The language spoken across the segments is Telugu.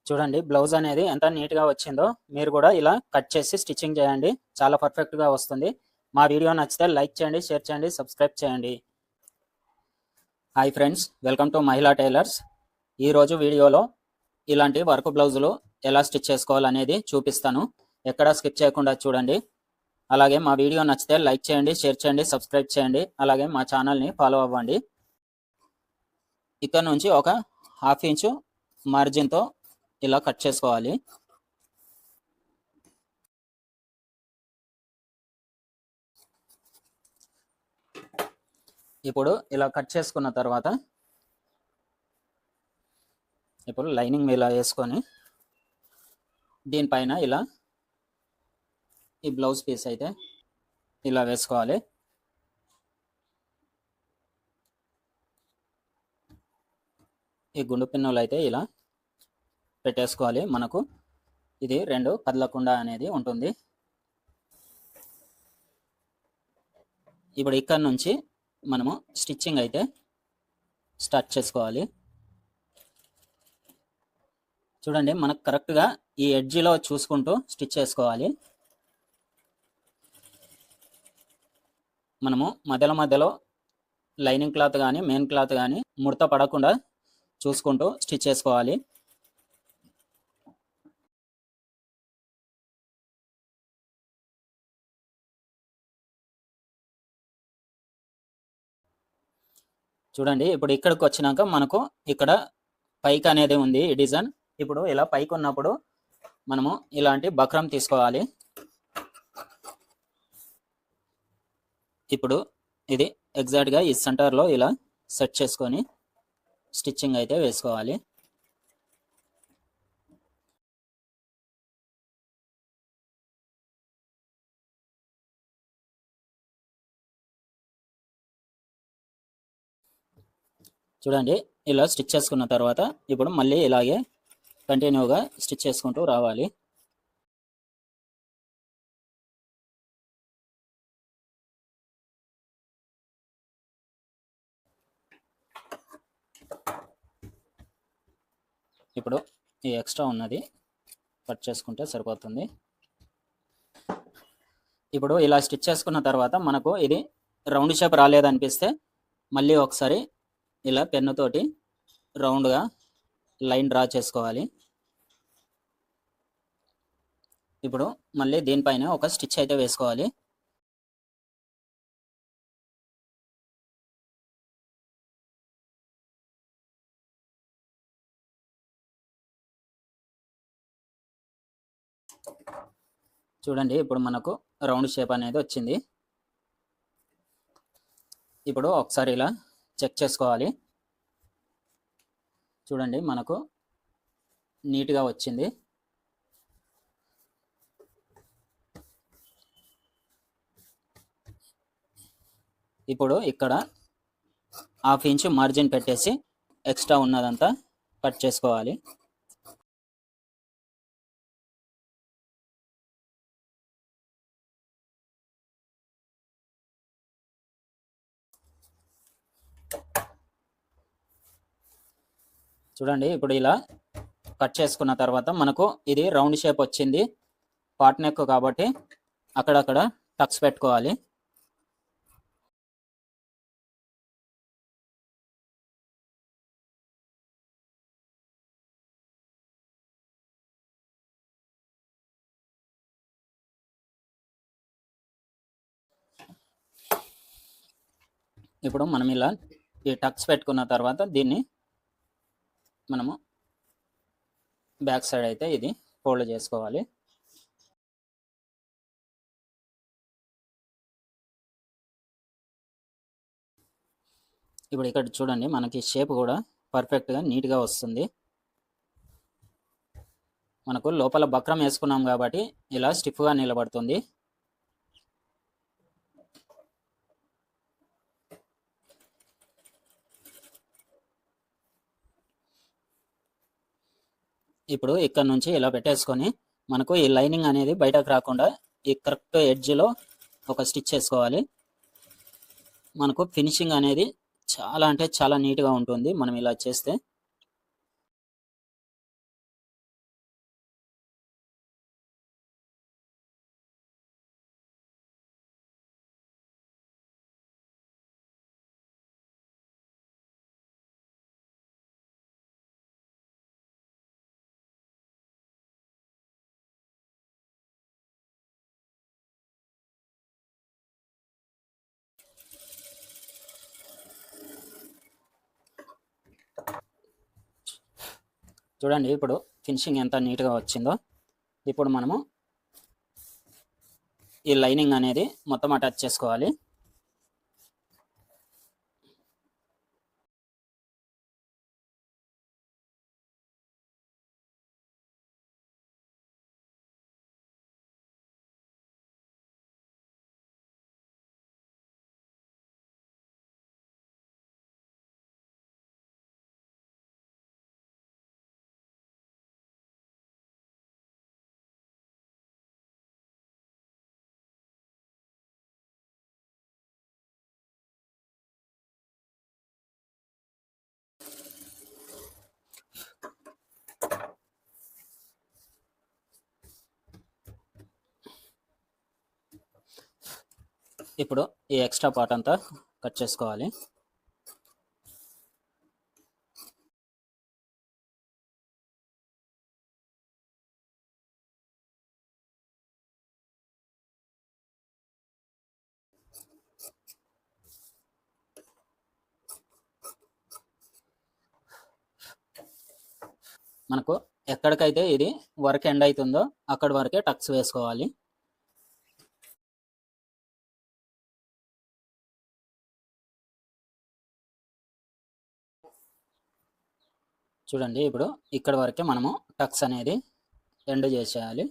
చూడండి బ్లౌజ్ అనేది ఎంత నీట్గా వచ్చిందో మీరు కూడా ఇలా కట్ చేసి స్టిచ్చింగ్ చేయండి, చాలా పర్ఫెక్ట్గా వస్తుంది. మా వీడియో నచ్చితే లైక్ చేయండి, షేర్ చేయండి, సబ్స్క్రైబ్ చేయండి. హాయ్ ఫ్రెండ్స్, వెల్కమ్ టు మహిళా టైలర్స్. ఈరోజు వీడియోలో ఇలాంటి వర్క్ బ్లౌజులు ఎలా స్టిచ్ చేసుకోవాలనేది చూపిస్తాను. ఎక్కడా స్కిప్ చేయకుండా చూడండి. అలాగే మా వీడియో నచ్చితే లైక్ చేయండి, షేర్ చేయండి, సబ్స్క్రైబ్ చేయండి. అలాగే మా ఛానల్ని ఫాలో అవ్వండి. ఇక్కడ నుంచి ఒక 1/2 ఇంచు మార్జిన్తో ఇలా కట్ చేసుకోవాలి. ఇప్పుడు ఇలా కట్ చేసుకున్న తర్వాత ఇప్పుడు లైనింగ్ ఇలా వేసుకొని దీనిపైన ఇలా ఈ బ్లౌజ్ పీస్ అయితే ఇలా వేసుకోవాలి. ఈ గుండు పిన్నులు అయితే ఇలా పెట్టేసుకోవాలి. మనకు ఇది 2 కదలకుండా అనేది ఉంటుంది. ఇప్పుడు ఇక్కడ నుంచి మనము స్టిచ్చింగ్ అయితే స్టార్ట్ చేసుకోవాలి. చూడండి, మనకు కరెక్ట్గా ఈ ఎడ్జిలో చూసుకుంటూ స్టిచ్ చేసుకోవాలి. మనము మధ్యలో లైనింగ్ క్లాత్ కానీ మెయిన్ క్లాత్ కానీ ముడత పడకుండా చూసుకుంటూ స్టిచ్ చేసుకోవాలి. చూడండి, ఇప్పుడు ఇక్కడికి వచ్చినాక మనకు ఇక్కడ పైకి అనేది ఉంది ఈ డిజైన్. ఇప్పుడు ఇలా పైకి ఉన్నప్పుడు మనము ఇలాంటి బక్రం తీసుకోవాలి. ఇప్పుడు ఇది ఎగ్జాక్ట్గా ఈ సెంటర్లో ఇలా సెట్ చేసుకొని స్టిచ్చింగ్ అయితే వేసుకోవాలి. చూడండి, ఇలా స్టిచ్ చేసుకున్న తర్వాత ఇప్పుడు మళ్ళీ ఇలాగే కంటిన్యూగా స్టిచ్ చేసుకుంటూ రావాలి. ఇప్పుడు ఈ ఎక్స్ట్రా ఉన్నది కట్ చేసుకుంటే సరిపోతుంది. ఇప్పుడు ఇలా స్టిచ్ చేసుకున్న తర్వాత మనకు ఇది రౌండ్ షేప్ రాలేదనిపిస్తే మళ్ళీ ఒకసారి ఇలా పెన్నుతోటి రౌండ్గా లైన్ డ్రా చేసుకోవాలి. ఇప్పుడు మళ్ళీ దీనిపైన ఒక స్టిచ్ అయితే వేసుకోవాలి. చూడండి, ఇప్పుడు మనకు రౌండ్ షేప్ అనేది వచ్చింది. ఇప్పుడు ఒకసారి ఇలా చెక్ చేసుకోవాలి. చూడండి, మనకు నీట్గా వచ్చింది. ఇప్పుడు ఇక్కడ 1/2 ఇంచు మార్జిన్ పెట్టేసి ఎక్స్ట్రా ఉన్నదంతా కట్ చేసుకోవాలి. చూడండి, ఇప్పుడు ఇలా కట్ చేసుకున్న తర్వాత మనకు ఇది రౌండ్ షేప్ వచ్చింది. పాట్ నెక్ కాబట్టి అక్కడక్కడ టక్స్ పెట్టుకోవాలి. ఇప్పుడు మనం ఇలా ఈ టక్స్ పెట్టుకున్న తర్వాత దీన్ని మనము బ్యాక్ సైడ్ అయితే ఇది ఫోల్డ్ చేసుకోవాలి. ఇప్పుడు ఇక్కడ చూడండి, మనకి షేప్ కూడా పర్ఫెక్ట్గా నీట్గా వస్తుంది. మనకు లోపల బక్రం వేసుకున్నాం కాబట్టి ఇలా స్టిఫ్గా నిలబడుతుంది. ఇప్పుడు ఇక్కడ నుంచి ఇలా పెట్టేసుకొని మనకు ఈ లైనింగ్ అనేది బయటకు రాకుండా ఈ కరెక్ట్ ఎడ్జ్లో ఒక స్టిచ్ చేసుకోవాలి. మనకు ఫినిషింగ్ అనేది చాలా అంటే చాలా నీట్గా ఉంటుంది మనం ఇలా చేస్తే. చూడండి ఇప్పుడు ఫినిషింగ్ ఎంత నీట్గా వచ్చిందో. ఇప్పుడు మనము ఈ లైనింగ్ అనేది మొత్తం అటాచ్ చేసుకోవాలి. ఇప్పుడు ఈ ఎక్స్ట్రా పార్ట్ అంతా కట్ చేసుకోవాలి. మనకు ఎక్కడికైతే ఇది వర్క్ ఎండ్ అవుతుందో అక్కడి వరకే టక్స్ వేసుకోవాలి. చూడండి ఇప్పుడు ఇక్కడ వరకే మనము టక్స్ అనేది ఎండ్ చేసేయాలి.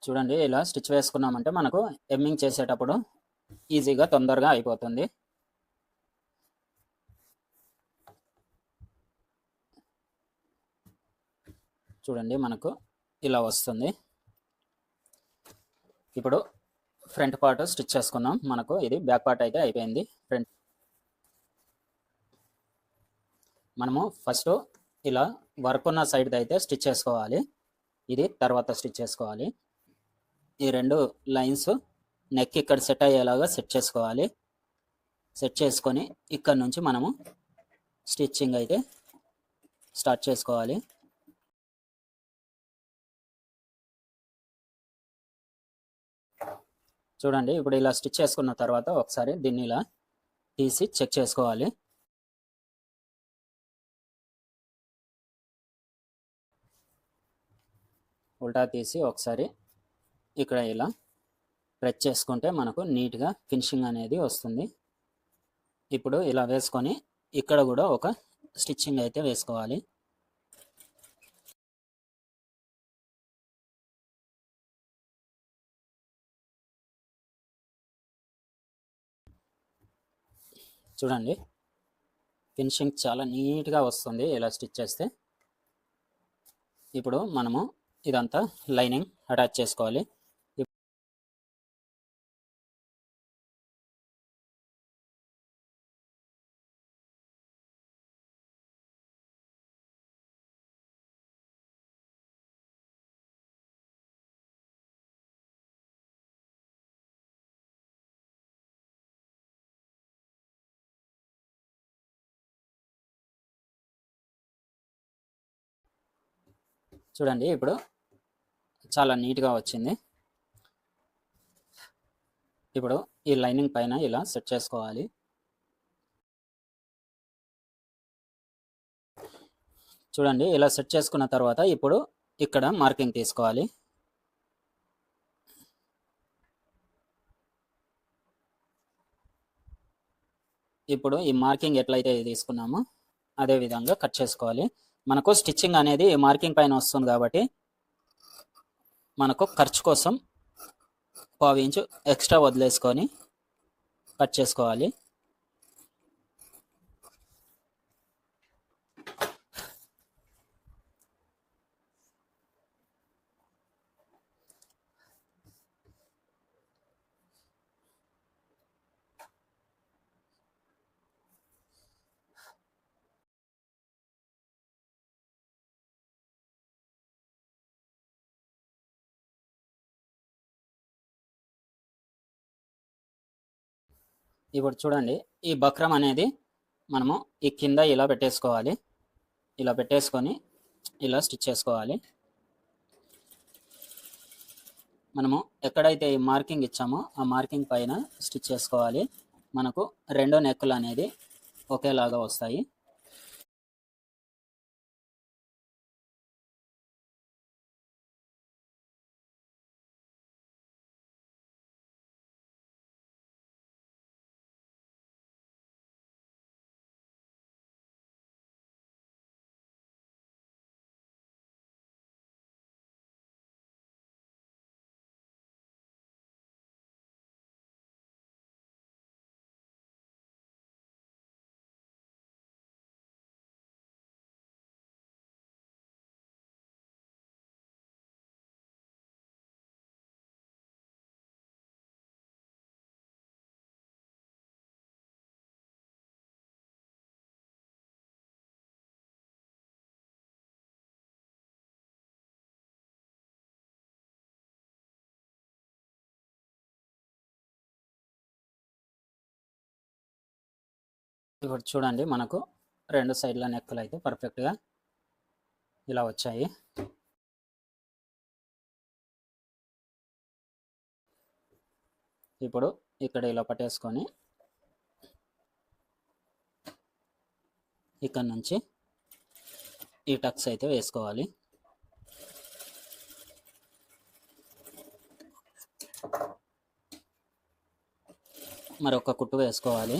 చూడండి ఇలా స్టిచ్ వేసుకున్నామంటే మనకు ఎమ్మింగ్ చేసేటప్పుడు ఈజీగా తొందరగా అయిపోతుంది. చూడండి మనకు ఇలా వస్తుంది. ఇప్పుడు ఫ్రంట్ పార్ట్ స్టిచ్ చేసుకున్నాం. మనకు ఇది బ్యాక్ పార్ట్ అయితే అయిపోయింది. ఫ్రంట్ మనము ఫస్ట్ ఇలా వర్క్ ఉన్న సైడ్ అయితే స్టిచ్ చేసుకోవాలి. ఇది తర్వాత స్టిచ్ చేసుకోవాలి. ఈ రెండు లైన్స్ నెక్ ఇక్కడ సెట్ అయ్యేలాగా సెట్ చేసుకోవాలి. సెట్ చేసుకొని ఇక్కడ నుంచి మనము స్టిచ్చింగ్ అయితే స్టార్ట్ చేసుకోవాలి. చూడండి ఇప్పుడు ఇలా స్టిచ్ చేసుకున్న తర్వాత ఒకసారి దీన్ని ఇలా తీసి చెక్ చేసుకోవాలి. ఉల్టా తీసి ఒకసారి ఇక్కడ ఇలా ప్రెస్ చేసుకుంటే మనకు నీట్గా ఫినిషింగ్ అనేది వస్తుంది. ఇప్పుడు ఇలా వేసుకొని ఇక్కడ కూడా ఒక స్టిచ్చింగ్ అయితే వేసుకోవాలి. చూడండి ఫినిషింగ్ చాలా నీట్గా వస్తుంది ఇలా స్టిచ్ చేస్తే. ఇప్పుడు మనము ఇదంతా లైనింగ్ అటాచ్ చేసుకోవాలి. చూడండి ఇప్పుడు చాలా నీట్గా వచ్చింది. ఇప్పుడు ఈ లైనింగ్ పైన ఇలా సెట్ చేసుకోవాలి. చూడండి ఇలా సెట్ చేసుకున్న తర్వాత ఇప్పుడు ఇక్కడ మార్కింగ్ తీసుకోవాలి. ఇప్పుడు ఈ మార్కింగ్ ఎట్లయితే తీసుకున్నామో అదే విధంగా కట్ చేసుకోవాలి. మనకు స్టిచ్చింగ్ అనేది మార్కింగ్ పైన వస్తుంది కాబట్టి మనకు ఖర్చు కోసం 1/2 ఇంచు ఎక్స్ట్రా వదిలేసుకొని కట్ చేసుకోవాలి. ఇప్పుడు చూడండి, ఈ బక్రం అనేది మనము ఈ కింద ఇలా పెట్టేసుకోవాలి. ఇలా పెట్టేసుకొని ఇలా స్టిచ్ చేసుకోవాలి. మనము ఎక్కడైతే ఈ మార్కింగ్ ఇచ్చామో ఆ మార్కింగ్ పైన స్టిచ్ చేసుకోవాలి. మనకు 2 నెక్కులు అనేది ఒకేలాగా వస్తాయి. ఇప్పుడు చూడండి, మనకు 2 సైడ్ల నెక్కులు అయితే పర్ఫెక్ట్గా ఇలా వచ్చాయి. ఇప్పుడు ఇక్కడ ఇలా పట్టేసుకొని ఇక్కడ నుంచి ఈ టక్స్ అయితే వేసుకోవాలి. మరొక కుట్టు వేసుకోవాలి.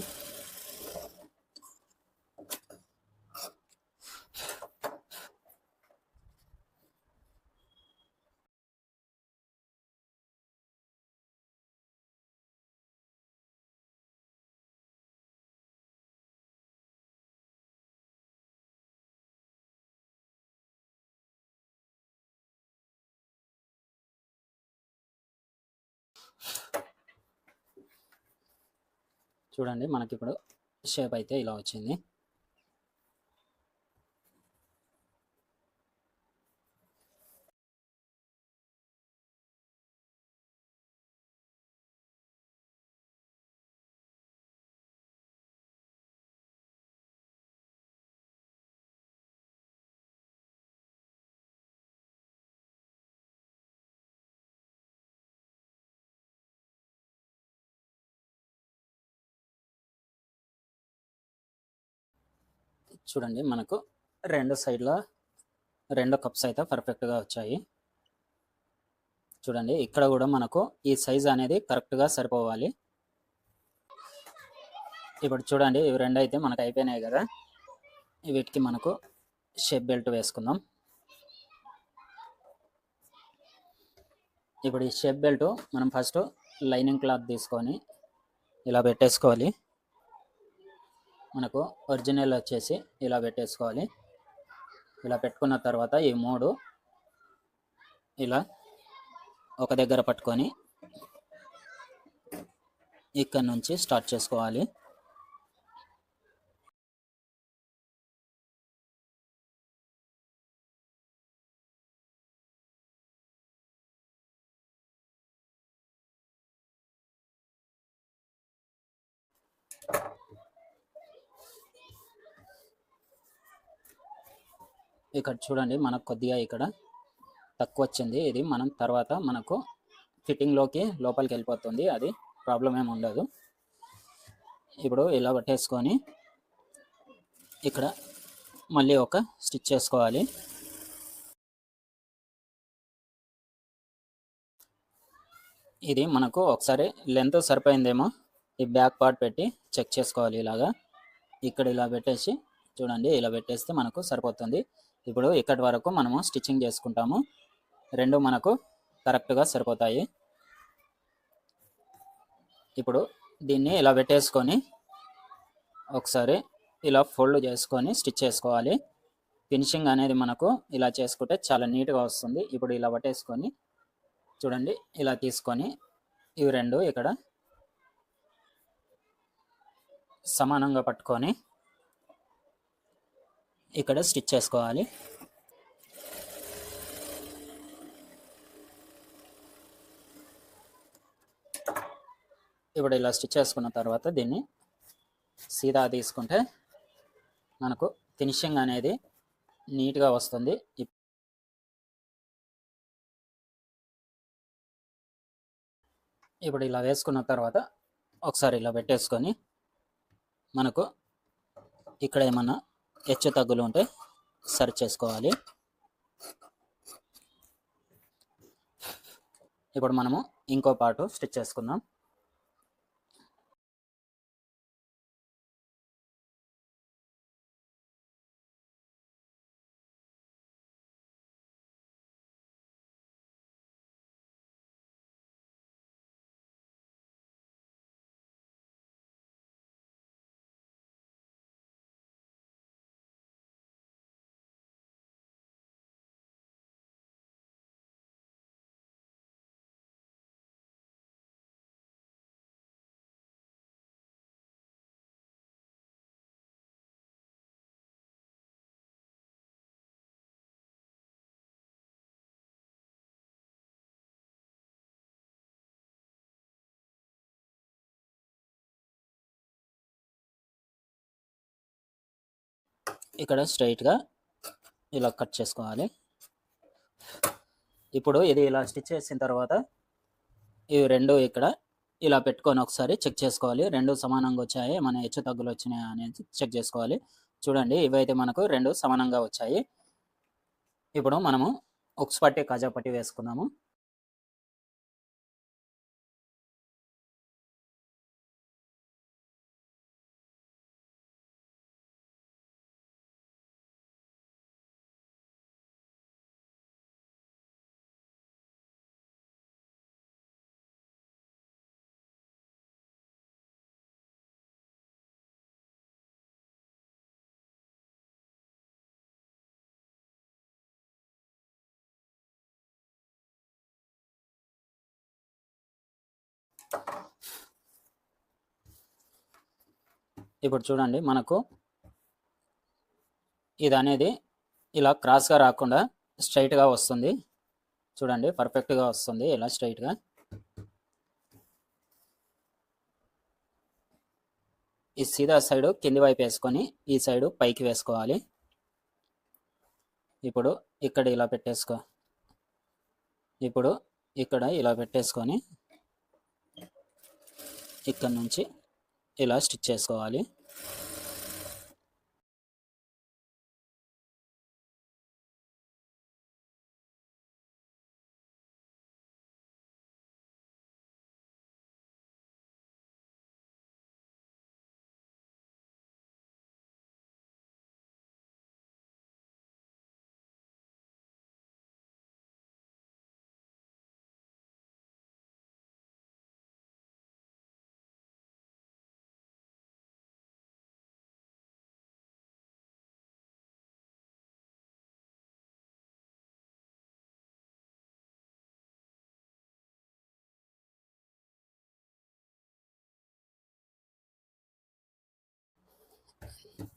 చూడండి, మనకి ఇప్పుడు షేప్ అయితే ఇలా వచ్చింది. చూడండి, మనకు 2 సైడ్ల 2 కప్స్ అయితే పర్ఫెక్ట్గా వచ్చాయి. చూడండి, ఇక్కడ కూడా మనకు ఈ సైజ్ అనేది కరెక్ట్గా సరిపోవాలి. ఇప్పుడు చూడండి, ఇవి 2 అయితే మనకు అయిపోయినాయి కదా. వీటికి మనకు షేప్ బెల్ట్ వేసుకుందాం. ఇప్పుడు ఈ షేప్ బెల్ట్ మనం ఫస్ట్ లైనింగ్ క్లాత్ తీసుకొని ఇలా పెట్టేసుకోవాలి. మనకు ఒరిజినల్ వచ్చేసి ఇలా పెట్టేసుకోవాలి. ఇలా పెట్టుకున్న తర్వాత ఈ 3 ఇలా ఒక దగ్గర పట్టుకొని ఇక్కడ నుంచి స్టార్ట్ చేసుకోవాలి. ఇక్కడ చూడండి, మనకు కొద్దిగా ఇక్కడ తక్కువ వచ్చింది. ఇది మనం తర్వాత మనకు ఫిట్టింగ్లోకి లోపలికి వెళ్ళిపోతుంది, అది ప్రాబ్లం ఏమి ఉండదు. ఇప్పుడు ఇలా పట్టేసుకొని ఇక్కడ మళ్ళీ ఒక స్టిచ్ చేసుకోవాలి. ఇది మనకు ఒకసారి లెంత్ సరిపోయిందేమో ఈ బ్యాక్ పార్ట్ పెట్టి చెక్ చేసుకోవాలి. ఇలాగా ఇక్కడ ఇలా పెట్టేసి చూడండి, ఇలా పెట్టేస్తే మనకు సరిపోతుంది. ఇప్పుడు ఇక్కడి వరకు మనము స్టిచ్చింగ్ చేసుకుంటాము. రెండు మనకు కరెక్ట్గా సరిపోతాయి. ఇప్పుడు దీన్ని ఇలా పెట్టేసుకొని ఒకసారి ఇలా ఫోల్డ్ చేసుకొని స్టిచ్ చేసుకోవాలి. ఫినిషింగ్ అనేది మనకు ఇలా చేసుకుంటే చాలా నీట్గా వస్తుంది. ఇప్పుడు ఇలా పట్టేసుకొని చూడండి, ఇలా తీసుకొని ఇవి రెండు ఇక్కడ సమానంగా పట్టుకొని ఇక్కడ స్టిచ్ చేసుకోవాలి. ఇప్పుడు ఇలా స్టిచ్ చేసుకున్న తర్వాత దీన్ని సీదా తీసుకుంటే మనకు ఫినిషింగ్ అనేది నీట్గా వస్తుంది. ఇప్పుడు ఇలా వేసుకున్న తర్వాత ఒకసారి ఇలా పెట్టేసుకొని మనకు ఇక్కడ ఏమన్నా హెచ్చు తగ్గులు ఉంటే సరి చేసుకోవాలి. ఇప్పుడు మనము ఇంకో పార్ట్ స్టిచ్ చేసుకుందాం. ఇక్కడ స్ట్రైట్గా ఇలా కట్ చేసుకోవాలి. ఇప్పుడు ఇది ఇలా స్టిచ్ చేసిన తర్వాత ఇవి రెండు ఇక్కడ ఇలా పెట్టుకొని ఒకసారి చెక్ చేసుకోవాలి. రెండు సమానంగా వచ్చాయి, మన హెచ్చు తగ్గులు వచ్చినాయి అనేది చెక్ చేసుకోవాలి. చూడండి, ఇవైతే మనకు రెండు సమానంగా వచ్చాయి. ఇప్పుడు మనము ఉక్స్ పట్టి కాజా పట్టి వేసుకుందాము. ఇప్పుడు చూడండి, మనకు ఇది అనేది ఇలా క్రాస్గా రాకుండా స్ట్రైట్గా వస్తుంది. చూడండి, పర్ఫెక్ట్గా వస్తుంది ఇలా స్ట్రైట్గా. ఈ సీదా సైడు కింది వైపు వేసుకొని ఈ సైడు పైకి వేసుకోవాలి. ఇప్పుడు ఇక్కడ ఇలా పెట్టేసుకో, ఇప్పుడు ఇక్కడ ఇలా పెట్టేసుకొని ఇక్కడ నుంచి ఇలా స్టిచ్ చేసుకోవాలి.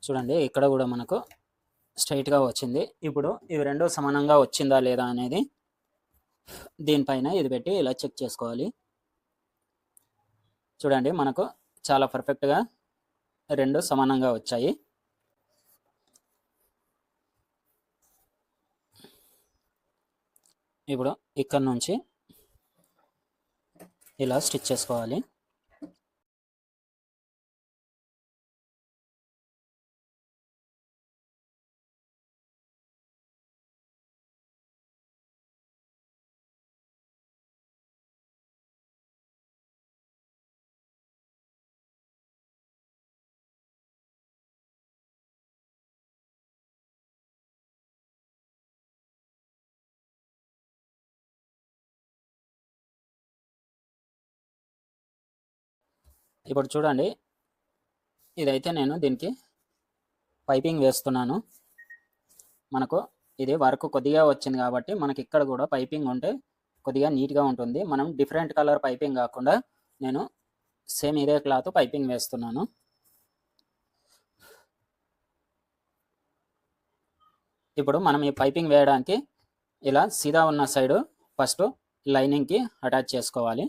చూడండి, ఇక్కడ కూడా మనకు స్ట్రైట్గా వచ్చింది. ఇప్పుడు ఇవి రెండు సమానంగా వచ్చిందా లేదా అనేది దీనిపైన ఇది పెట్టి ఇలా చెక్ చేసుకోవాలి. చూడండి, మనకు చాలా పర్ఫెక్ట్గా రెండు సమానంగా వచ్చాయి. ఇప్పుడు ఇక్కడ నుంచి ఇలా స్టిచ్ చేసుకోవాలి. ఇప్పుడు చూడండి, ఇదైతే నేను దీనికి పైపింగ్ వేస్తున్నాను. మనకు ఇది వర్క్ కొద్దిగా వచ్చింది కాబట్టి మనకి ఇక్కడ కూడా పైపింగ్ ఉంటే కొద్దిగా నీట్గా ఉంటుంది. మనం డిఫరెంట్ కలర్ పైపింగ్ కాకుండా నేను సేమ్ ఇదే క్లాత్ పైపింగ్ వేస్తున్నాను. ఇప్పుడు మనం ఈ పైపింగ్ వేయడానికి ఇలా సీదా ఉన్న సైడు ఫస్ట్ లైనింగ్కి అటాచ్ చేసుకోవాలి.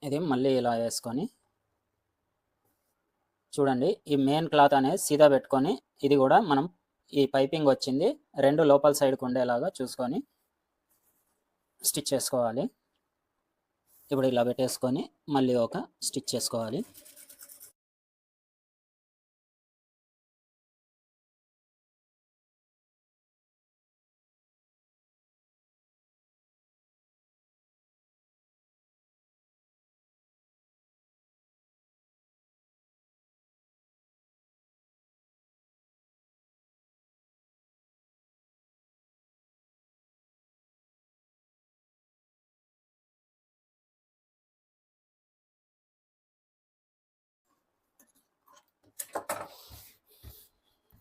ఇది మళ్ళీ ఇలా వేసుకొని చూడండి, ఈ మెయిన్ క్లాత్ అనేది సీదా పెట్టుకొని ఇది కూడా మనం ఈ పైపింగ్ వచ్చింది రెండు లోపల సైడ్కి ఉండేలాగా చూసుకొని స్టిచ్ చేసుకోవాలి. ఇప్పుడు ఇలా పెట్టేసుకొని మళ్ళీ ఒక స్టిచ్ చేసుకోవాలి.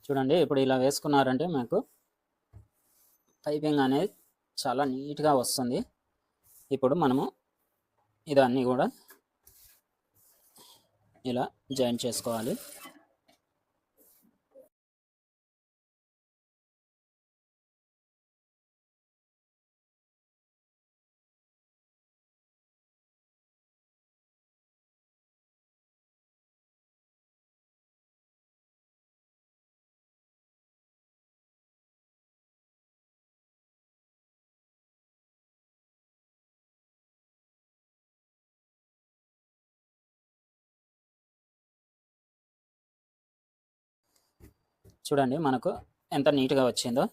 చూడండి, ఇప్పుడు ఇలా వేసుకున్నారంటే మీకు పైపింగ్ అనేది చాలా నీట్గా వస్తుంది. ఇప్పుడు మనము ఇదన్నీ కూడా ఇలా జాయిన్ చేసుకోవాలి. చూడండి మనకు ఎంత నీట్గా వచ్చిందో.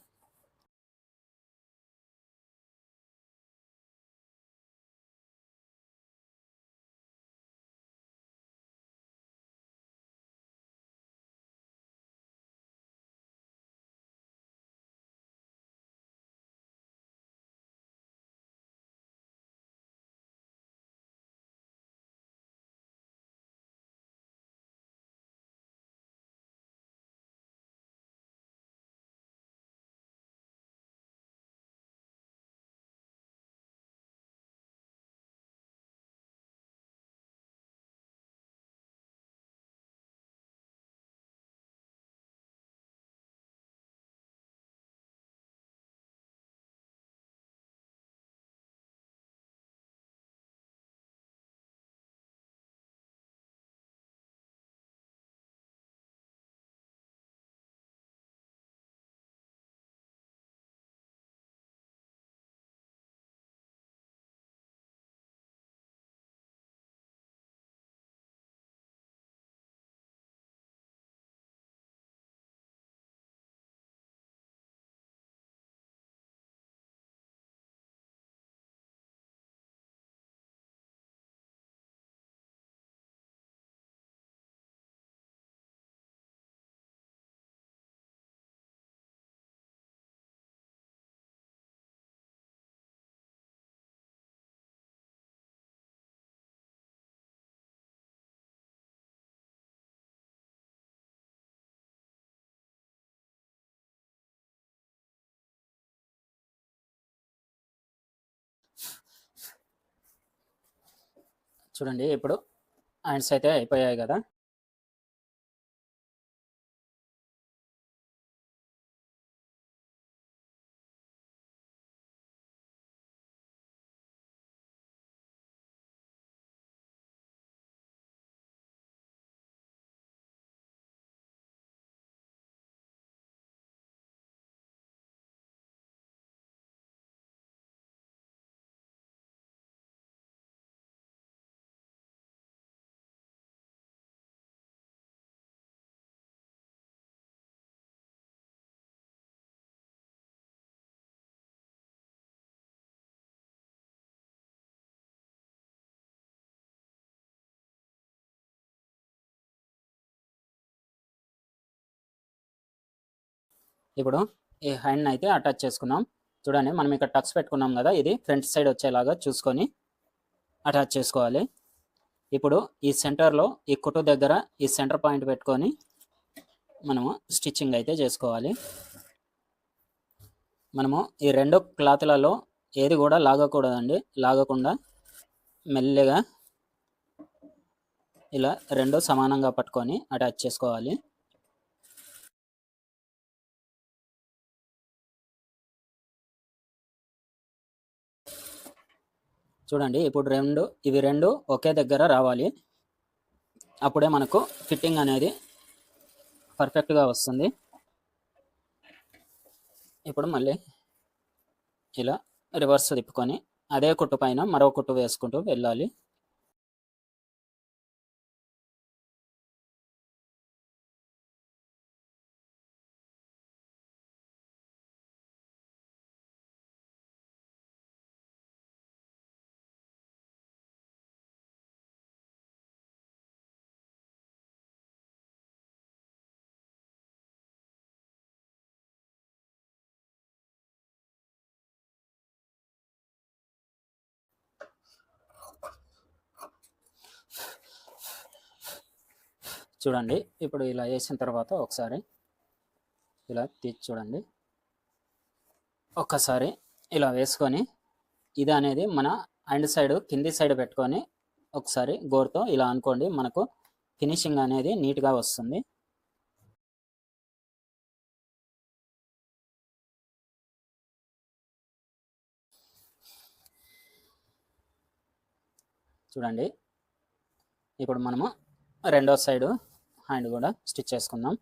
చూడండి, ఇప్పుడు హ్యాండ్స్ అయితే అయిపోయాయి కదా. ఇప్పుడు ఈ హ్యాండ్ని అయితే అటాచ్ చేసుకున్నాం. చూడండి, మనం ఇక్కడ టక్స్ పెట్టుకున్నాం కదా, ఇది ఫ్రంట్ సైడ్ వచ్చేలాగా చూసుకొని అటాచ్ చేసుకోవాలి. ఇప్పుడు ఈ సెంటర్లో ఈ కుట్టు దగ్గర ఈ సెంటర్ పాయింట్ పెట్టుకొని మనము స్టిచ్చింగ్ అయితే చేసుకోవాలి. మనము ఈ రెండు క్లాత్లలో ఏది కూడా లాగకూడదండి. లాగకుండా మెల్లిగా ఇలా రెండు సమానంగా పట్టుకొని అటాచ్ చేసుకోవాలి. చూడండి, ఇప్పుడు ఇవి రెండు ఒకే దగ్గర రావాలి. అప్పుడే మనకు ఫిట్టింగ్ అనేది పర్ఫెక్ట్గా వస్తుంది. ఇప్పుడు మళ్ళీ ఇలా రివర్స్ తిప్పుకొని అదే కుట్టు పైన మరో కుట్టు వేసుకుంటూ వెళ్ళాలి. చూడండి, ఇప్పుడు ఇలా వేసిన తర్వాత ఒకసారి ఇలా తీసి చూడండి. ఒక్కసారి ఇలా వేసుకొని ఇది అనేది మన హ్యాండ్ సైడ్ కింది సైడ్ పెట్టుకొని ఒకసారి గోరుతో ఇలా అనుకోండి, మనకు ఫినిషింగ్ అనేది నీట్గా వస్తుంది. చూడండి, ఇప్పుడు మనము రెండో సైడు హ్యాండ్ కూడా స్టిచ్ చేసుకుందాం.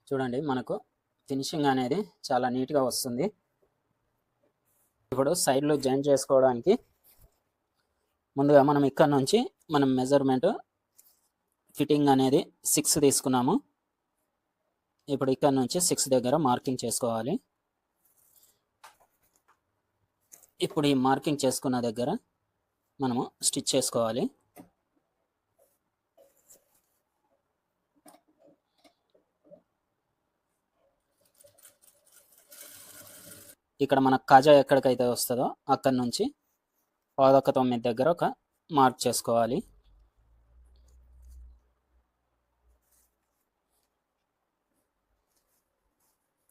చూడండి, మనకు ఫినిషింగ్ అనేది చాలా నీట్గా వస్తుంది. ఇప్పుడు సైడ్లో జాయిన్ చేసుకోవడానికి ముందుగా మనం ఇక్కడ నుంచి మనం మెజర్మెంట్ ఫిట్టింగ్ అనేది 6 తీసుకున్నాము. ఇప్పుడు ఇక్కడ నుంచి 6 దగ్గర మార్కింగ్ చేసుకోవాలి. ఇప్పుడు ఈ మార్కింగ్ చేసుకున్న దగ్గర మనము స్టిచ్ చేసుకోవాలి. ఇక్కడ మన కాజా ఎక్కడికైతే వస్తుందో అక్కడి నుంచి 9 దగ్గర ఒక మార్క్ చేసుకోవాలి.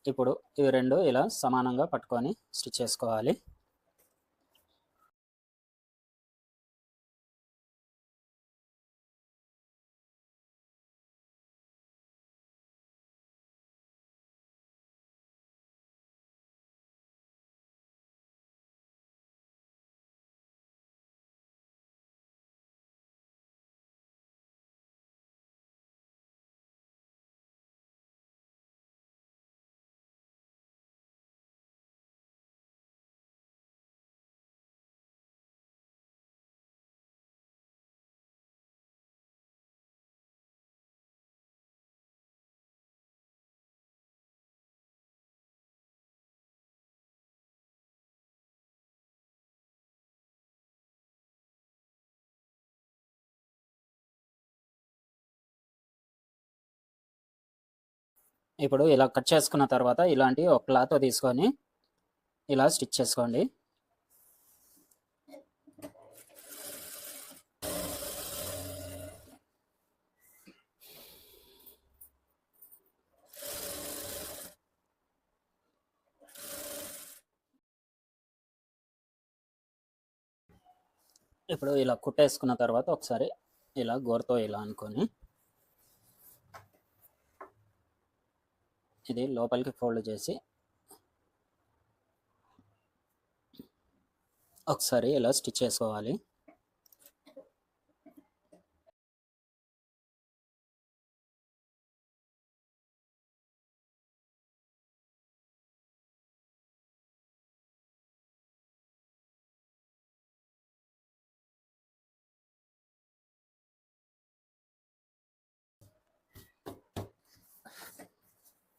ఇప్పుడు ఇవి రెండు ఇలా సమానంగా పట్టుకొని స్టిచ్ చేసుకోవాలి. ఇప్పుడు ఇలా కట్ చేసుకున్న తర్వాత ఇలాంటి ఒక క్లాత్ తీసుకొని ఇలా స్టిచ్ చేసుకోండి. ఇప్పుడు ఇలా కుట్టేసుకున్న తర్వాత ఒకసారి ఇలా గోరుతో ఇలా అనుకొని ఇది లోపలికి ఫోల్డ్ చేసి ఒకసారి ఇలా స్టిచ్ చేసుకోవాలి.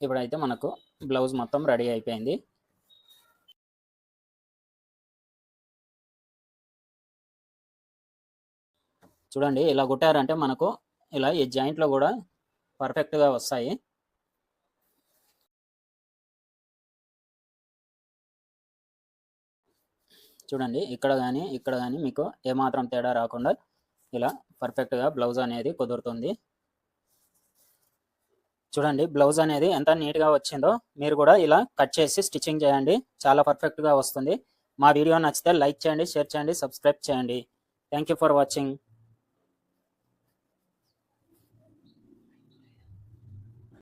ఇప్పుడైతే మనకు బ్లౌజ్ మొత్తం రెడీ అయిపోయింది. చూడండి ఇలా కుట్టారంటే మనకు ఇలా ఈ జాయింట్లో కూడా పర్ఫెక్ట్గా వస్తాయి. చూడండి ఇక్కడ కానీ మీకు ఏమాత్రం తేడా రాకుండా ఇలా పర్ఫెక్ట్గా బ్లౌజ్ అనేది కుదురుతుంది. చూడండి బ్లౌజ్ అనేది ఎంత నీట్గా వచ్చిందో మీరు కూడా ఇలా కట్ చేసి స్టిచ్చింగ్ చేయండి, చాలా పర్ఫెక్ట్గా వస్తుంది. మా వీడియో నచ్చితే లైక్ చేయండి, షేర్ చేయండి, సబ్స్క్రైబ్ చేయండి. Thank you for watching.